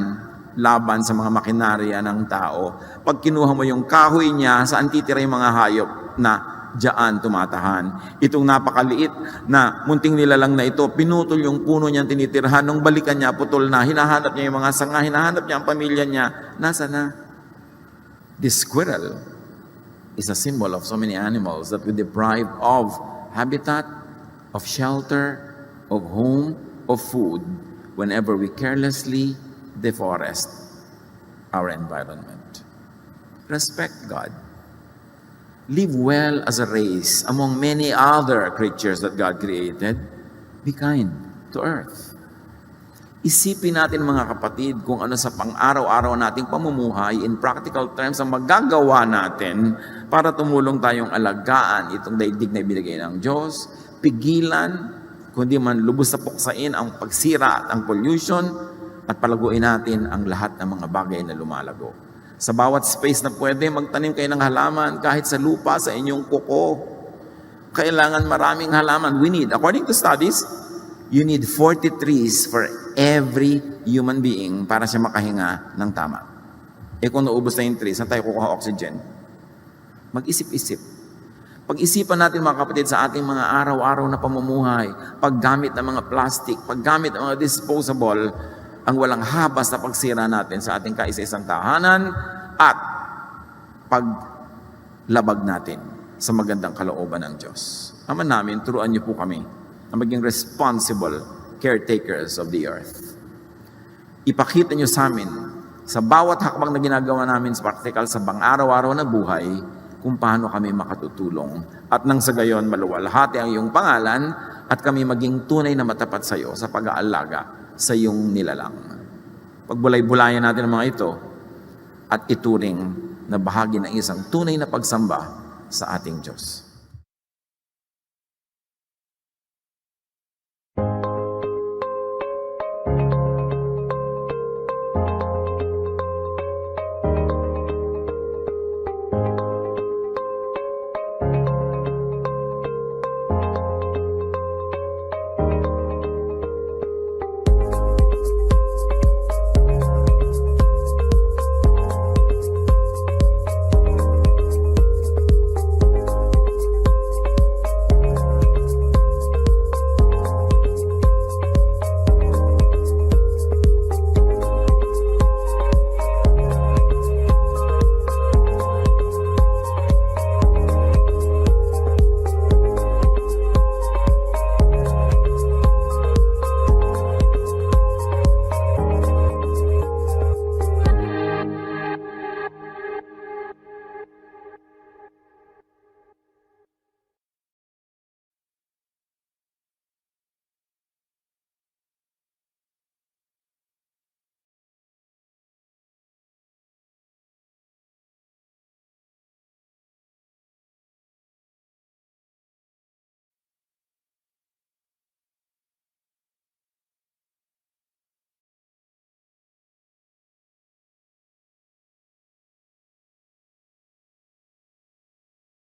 laban sa mga makinarya ng tao. Pag kinuha mo yung kahoy niya, saan titira yung mga hayop na diyan tumatahan. Itong napakaliit na munting nilalang na ito, pinutol yung puno niyang tinitirhan, nung balikan niya, putol na, hinahanap niya yung mga sanga, hinahanap niya ang pamilya niya, nasa na? This squirrel is a symbol of so many animals that we deprive of habitat, of shelter, of home, of food, whenever we carelessly deforest our environment. Respect God. Live well as a race among many other creatures that God created. Be kind to earth. Isipin natin mga kapatid kung ano sa pang-araw-araw nating pamumuhay in practical terms ang magagawa natin para tumulong tayong alagaan itong daigdig na ibinigay ng Diyos, pigilan, kundi man lubos na puksain ang pagsira at ang pollution, at palaguin natin ang lahat ng mga bagay na lumalago. Sa bawat space na pwede, magtanim kayo ng halaman kahit sa lupa, sa inyong kuko. Kailangan maraming halaman. We need, according to studies, you need 40 trees for every human being para siya makahinga ng tama. Eh kung naubos na yung trees, saan tayo kukuha oxygen? Mag-isip-isip. Pag-isipan natin mga kapatid sa ating mga araw-araw na pamumuhay, paggamit ng mga plastic, paggamit ng mga disposable, ang walang habas na pagsira natin sa ating kaisa-isang tahanan at paglabag natin sa magandang kalooban ng Diyos. Ama namin, turuan niyo po kami na maging responsible caretakers of the earth. Ipakita niyo sa amin sa bawat hakbang na ginagawa namin sa practical sa pang-araw-araw na buhay kung paano kami makatutulong at nang sa gayon maluwalhati ang iyong pangalan at kami maging tunay na matapat sa iyo sa pag-aalaga sa iyong nilalang. Pagbulay-bulayan natin ang mga ito at ituring na bahagi ng isang tunay na pagsamba sa ating Diyos.